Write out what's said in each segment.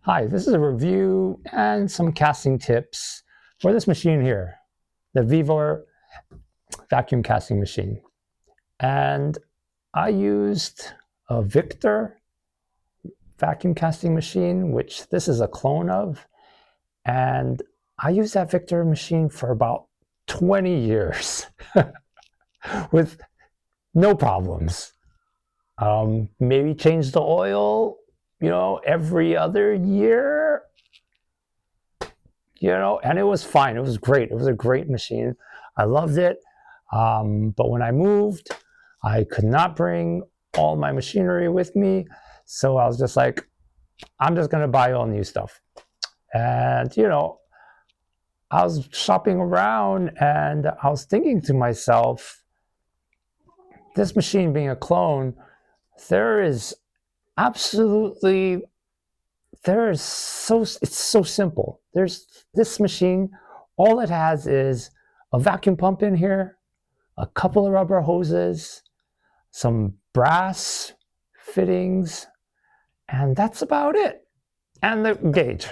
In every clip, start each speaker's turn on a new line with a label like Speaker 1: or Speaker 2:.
Speaker 1: Hi, this is a review and some casting tips for this machine here, the vevor vacuum casting machine. And I used a Victor vacuum casting machine, which this is a clone of. And I used that Victor machine for about 20 years with no problems. Maybe change the oil, every other year, and it was fine. It was great. It was a great machine. I loved it. But when I moved, I could not bring all my machinery with me. So I was just like, I'm just going to buy all new stuff. And, I was shopping around and I was thinking to myself, this machine being a clone, it's so simple. There's this machine, all it has is a vacuum pump in here, a couple of rubber hoses, some brass fittings, and that's about it. And the gauge.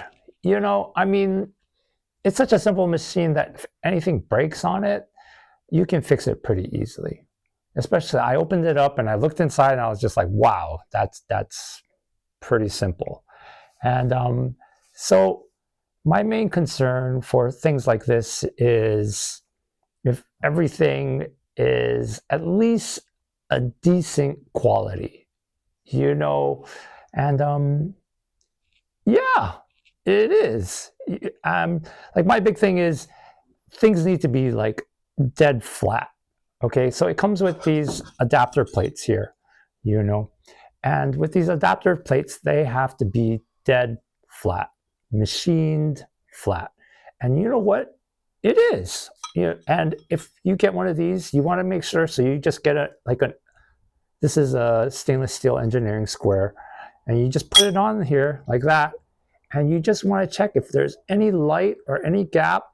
Speaker 1: It's such a simple machine that if anything breaks on it, you can fix it pretty easily. Especially, I opened it up and I looked inside and I was just like, wow, that's pretty simple. And so my main concern for things like this is if everything is at least a decent quality, and yeah, it is. Like my big thing is things need to be like dead flat. Okay, so it comes with these adapter plates here, and with these adapter plates, they have to be dead flat, machined flat. And you know what? It is. And if you get one of these, you want to make sure, so you just get this is a stainless steel engineering square, and you just put it on here like that, and you just want to check if there's any light or any gap,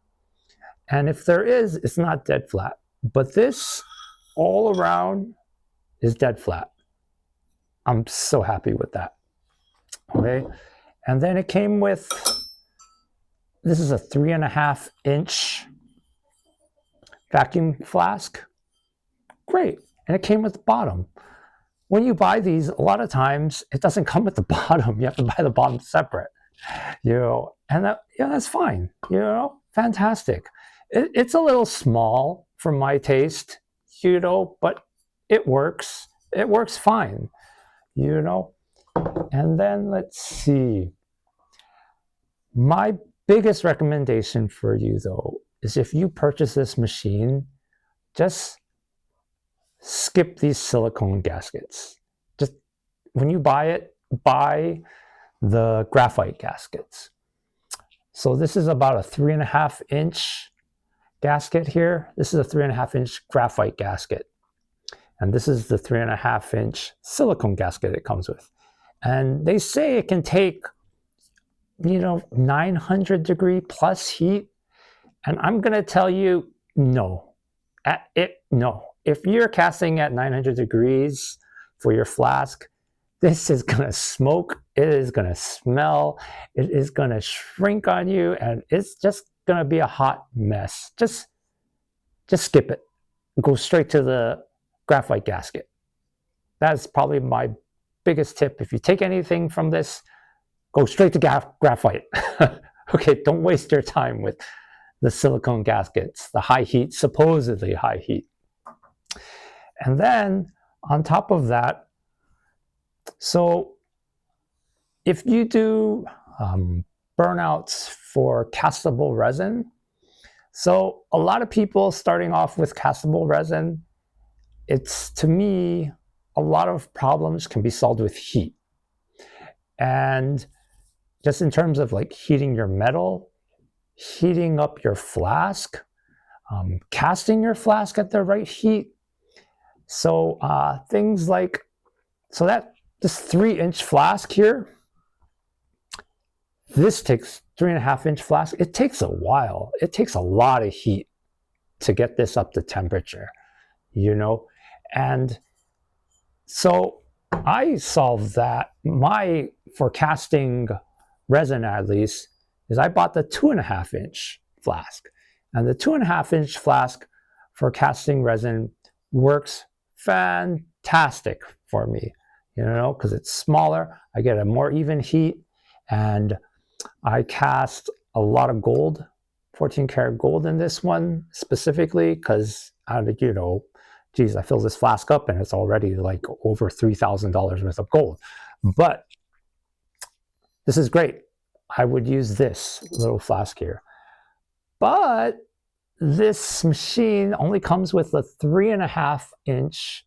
Speaker 1: and if there is, it's not dead flat. But this all around is dead flat. I'm so happy with that. Okay, and then it came with, this is a 3.5-inch vacuum flask. Great. And it came with the bottom. When you buy these, a lot of times it doesn't come with the bottom. You have to buy the bottom separate. And that's fine. Fantastic. It's a little small for my taste, but it works. It works fine. And then let's see. My biggest recommendation for you, though, is if you purchase this machine, just skip these silicone gaskets. Just when you buy it, buy the graphite gaskets. So this is about a 3.5-inch gasket here. This is a 3.5-inch graphite gasket. And this is the 3.5-inch silicone gasket it comes with. And they say it can take 900 degree plus heat. And I'm going to tell you, no. No. If you're casting at 900 degrees for your flask, this is going to smoke. It is going to smell. It is going to shrink on you. And it's just going to be a hot mess. Just skip it. Go straight to the graphite gasket. That's probably my biggest tip. If you take anything from this, go straight to graphite. Okay, don't waste your time with the silicone gaskets, the high heat, supposedly high heat. And then on top of that, so if you do burnouts for castable resin, so a lot of people starting off with castable resin, to me, a lot of problems can be solved with heat. And just in terms of like heating your metal, heating up your flask, casting your flask at the right heat. So things like, this 3-inch flask here, this takes 3.5-inch flask. It takes a while. It takes a lot of heat to get this up to temperature, And so I solved that. For casting resin at least, is I bought the 2.5 inch flask. And the 2.5 inch flask for casting resin works fantastic for me, you know, because it's smaller, I get a more even heat, and I cast a lot of gold, 14 karat gold in this one specifically, because, you know, geez, I fill this flask up and it's already like over $3,000 worth of gold. But this is great. I would use this little flask here. But this machine only comes with a 3.5 inch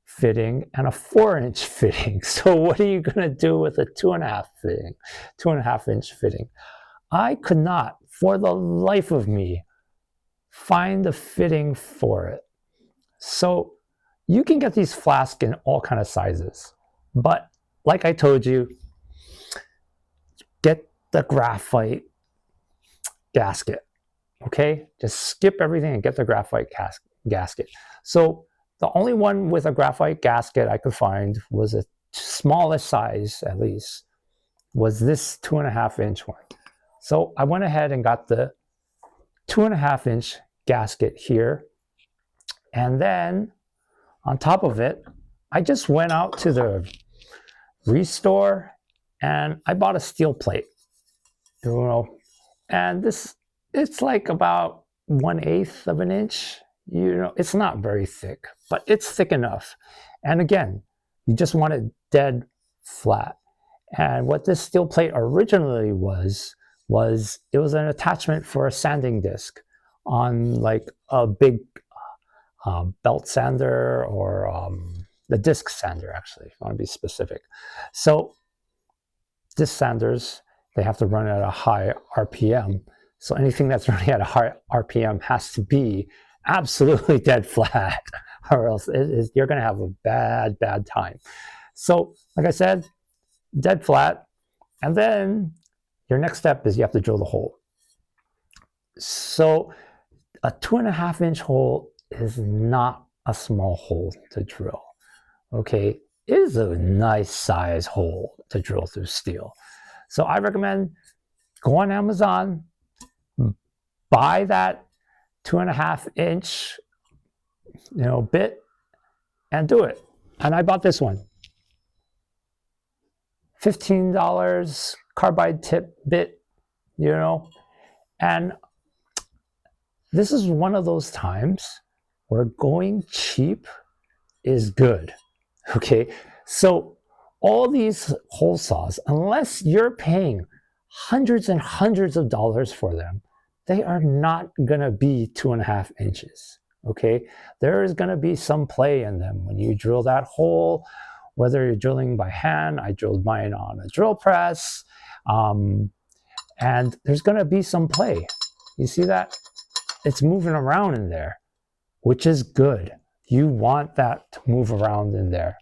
Speaker 1: fitting and a 4-inch fitting. So what are you going to do with a 2.5 inch fitting? I could not, for the life of me, find the fitting for it. So you can get these flasks in all kind of sizes, but like I told you, get the graphite gasket. Okay, just skip everything and get the graphite gasket. So the only one with a graphite gasket I could find was a smallest size, at least, was this 2.5 inch one. So I went ahead and got the 2.5 inch gasket here. And then on top of it, I just went out to the Restore and I bought a steel plate, you know, and this, it's like about 1/8 of an inch. You know, it's not very thick, but it's thick enough. And again, you just want it dead flat. And what this steel plate originally was it was an attachment for a sanding disc on like a big belt sander, or the disc sander, actually, if you want to be specific. So disc sanders, they have to run at a high RPM. So anything that's running at a high RPM has to be absolutely dead flat, or else you're going to have a bad time. So like I said, dead flat. And then your next step is you have to drill the hole. So a 2.5 inch hole is not a small hole to drill. Okay, it is a nice size hole to drill through steel. So I recommend go on Amazon, buy that 2.5 inch, you know, bit, and do it. And I bought this one, $15 carbide tip bit, you know, and this is one of those times where going cheap is good. Okay, so all these hole saws, unless you're paying hundreds and hundreds of dollars for them, they are not going to be 2.5 inches. Okay, there is going to be some play in them when you drill that hole, whether you're drilling by hand. I drilled mine on a drill press, and there's going to be some play. You see that? It's moving around in there, which is good. You want that to move around in there,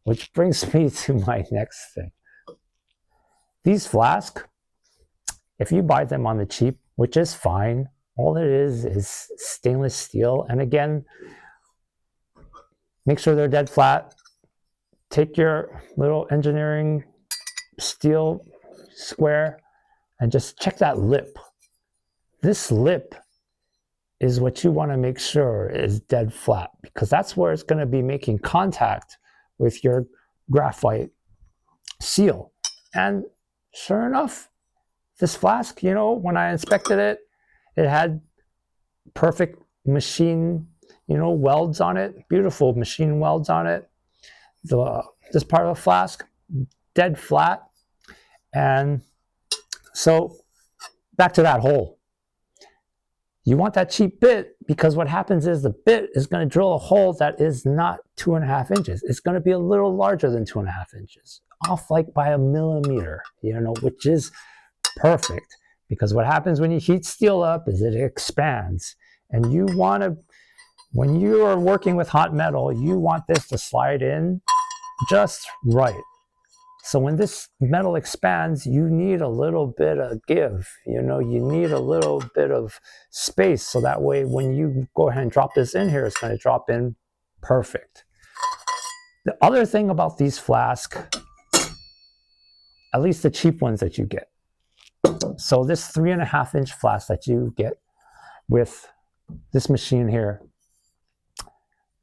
Speaker 1: which brings me to my next thing. These flasks, if you buy them on the cheap, which is fine, all it is stainless steel. And again, make sure they're dead flat. Take your little engineering steel square and just check that lip. This lip is what you want to make sure is dead flat, because that's where it's going to be making contact with your graphite seal. And sure enough, this flask, you know, when I inspected it, it had perfect machine, you know, welds on it, beautiful machine welds on it. This part of the flask, dead flat. And so back to that hole. You want that cheap bit, because what happens is the bit is going to drill a hole that is not 2.5 inches. It's going to be a little larger than 2.5 inches, off like by 1 millimeter, you know, which is perfect, because what happens when you heat steel up is it expands. And you want to, when you are working with hot metal, you want this to slide in just right. So when this metal expands, you need a little bit of give, you know, you need a little bit of space. So that way, when you go ahead and drop this in here, it's going to drop in perfect. The other thing about these flasks at least the cheap ones that you get. So this 3.5-inch flask that you get with this machine here,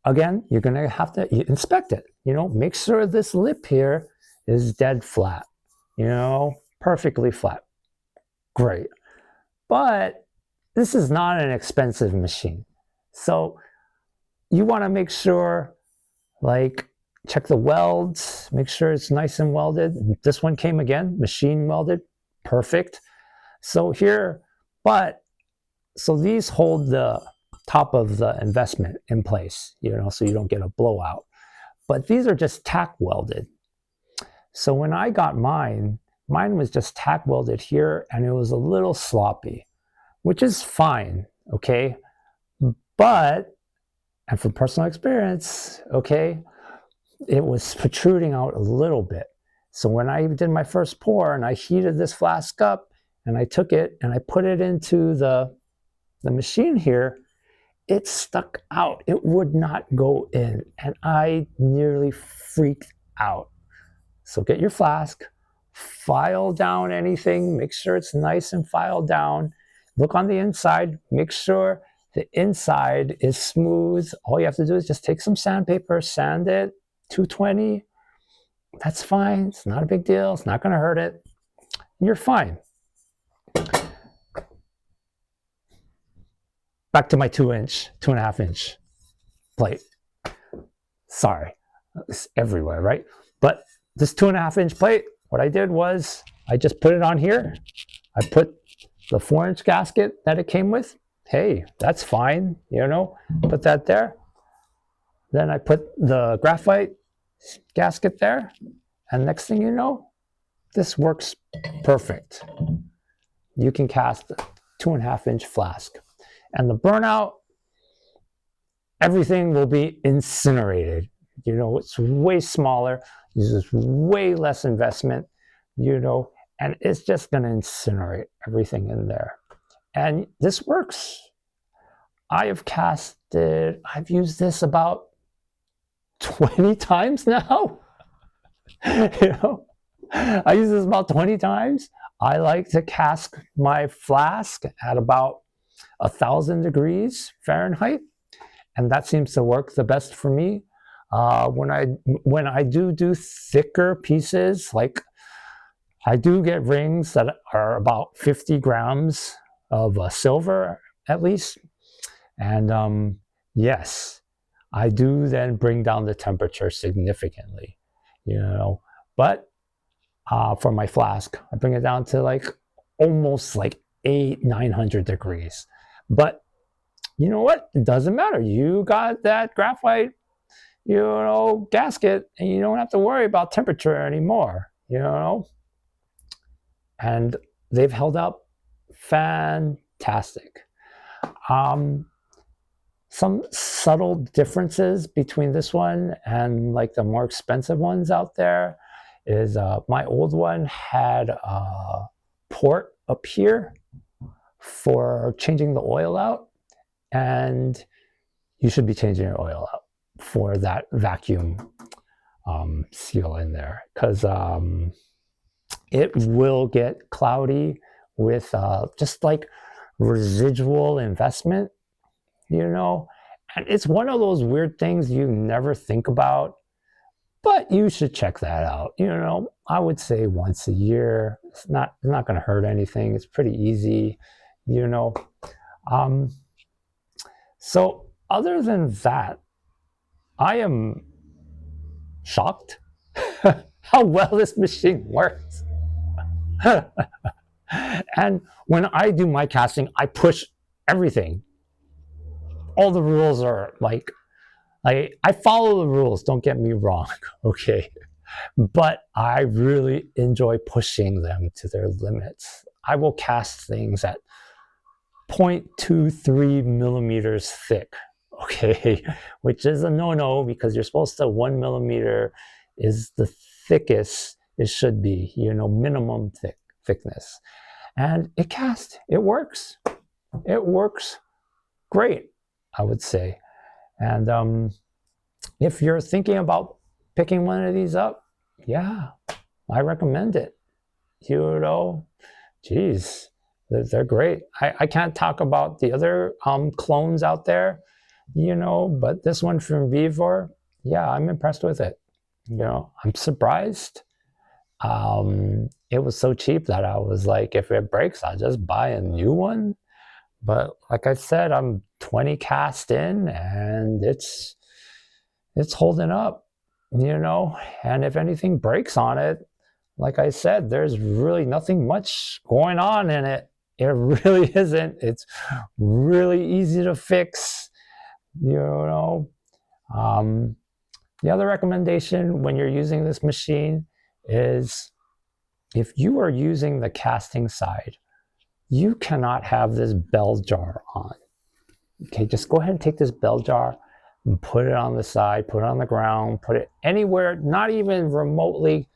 Speaker 1: again, you're going to have to inspect it. Make sure this lip here is dead flat, perfectly flat. Great. But this is not an expensive machine. So you want to make sure, check the welds, make sure it's nice and welded. This one came again, machine welded, perfect. So so these hold the top of the investment in place, so you don't get a blowout. But these are just tack welded. So when I got mine was just tack welded here, and it was a little sloppy, which is fine, okay? But, and from personal experience, okay, it was protruding out a little bit. So when I did my first pour and I heated this flask up and I took it and I put it into the machine here, it stuck out. It would not go in, and I nearly freaked out. So get your flask, file down anything, make sure it's nice and filed down. Look on the inside, make sure the inside is smooth. All you have to do is just take some sandpaper, sand it, 220. That's fine. It's not a big deal. It's not going to hurt it. You're fine. Back to my 2.5-inch plate. Sorry, it's everywhere, right? But this 2.5-inch plate, what I did was I just put it on here. I put the 4-inch gasket that it came with. Hey, that's fine, put that there. Then I put the graphite gasket there. And next thing you know, this works perfect. You can cast a 2.5-inch flask. And the burnout, everything will be incinerated. It's way smaller, uses way less investment, and it's just going to incinerate everything in there. And this works. I've used this about 20 times now. I use this about 20 times. I like to cask my flask at about 1,000 degrees Fahrenheit, and that seems to work the best for me. When I do thicker pieces, like I do get rings that are about 50 grams of silver at least, and yes, I do then bring down the temperature significantly, But for my flask, I bring it down to almost 800-900 degrees. But you know what? It doesn't matter. You got that graphite, gasket, and you don't have to worry about temperature anymore, And they've held up fantastic. Some subtle differences between this one and the more expensive ones out there is my old one had a port up here for changing the oil out, and you should be changing your oil out for that vacuum seal in there, because it will get cloudy with just residual investment, and it's one of those weird things you never think about, but you should check that out. I would say once a year. It's not going to hurt anything. It's pretty easy, So other than that, I am shocked how well this machine works. And when I do my casting, I push everything. All the rules are I follow the rules, don't get me wrong, okay? But I really enjoy pushing them to their limits. I will cast things at 0.23 millimeters thick, okay? Which is a no-no, because you're supposed to 1 millimeter is the thickest it should be, minimum thickness. And it works. It works great, I would say. And if you're thinking about picking one of these up, yeah, I recommend it. you know. Geez, they're great. I can't talk about the other clones out there, you know, but this one from vevor, yeah, I'm impressed with it. You know, I'm surprised. It was so cheap that I was like, if it breaks, I'll just buy a new one. But like I said, I'm 20 cast in, and it's holding up, you know. And if anything breaks on it, like I said, there's really nothing much going on in it. It really isn't. It's really easy to fix, you know. The other recommendation when you're using this machine is, if you are using the casting side, you cannot have this bell jar on. Okay, just go ahead and take this bell jar and put it on the side, put it on the ground, put it anywhere, not even remotely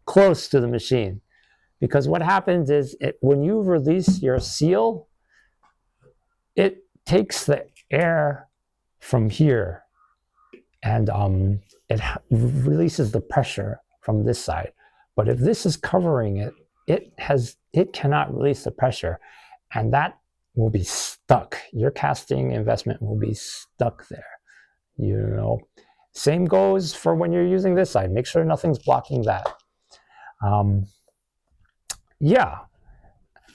Speaker 1: close to the machine. Because what happens is, when you release your seal, it takes the air from here, and it releases the pressure from this side. But if this is covering it, it cannot release the pressure, and that will be stuck. Your casting investment will be stuck there, you know. Same goes for when you're using this side. Make sure nothing's blocking that. Yeah,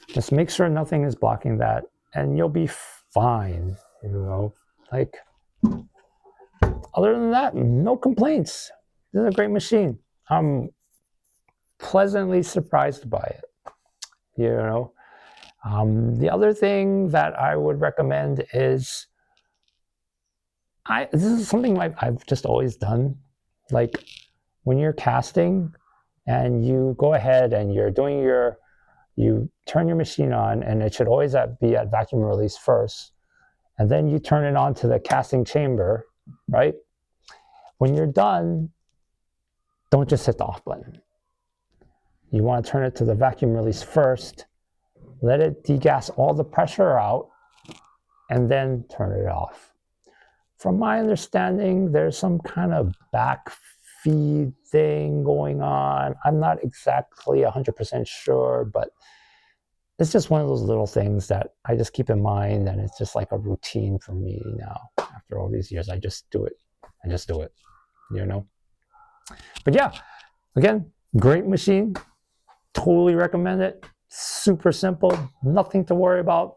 Speaker 1: just make sure nothing is blocking that, and you'll be fine, you know. Like, other than that, no complaints. This is a great machine. I'm pleasantly surprised by it, you know. The other thing that I would recommend is, this is something I've just always done. Like, when you're casting and you go ahead and you're doing you turn your machine on, and it should always be at vacuum release first, and then you turn it on to the casting chamber, right? When you're done, don't just hit the off button. You want to turn it to the vacuum release first, let it degas all the pressure out, and then turn it off. From my understanding, there's some kind of back feed thing going on. I'm not exactly 100% sure, but it's just one of those little things that I just keep in mind, and it's just like a routine for me now. After all these years, I just do it. You know. But yeah, again, great machine. Totally recommend it. Super simple, nothing to worry about.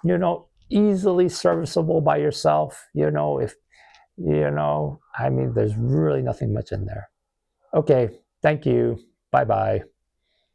Speaker 1: You know, easily serviceable by yourself. You know, if you know, I mean, there's really nothing much in there. Okay, thank you. Bye-bye.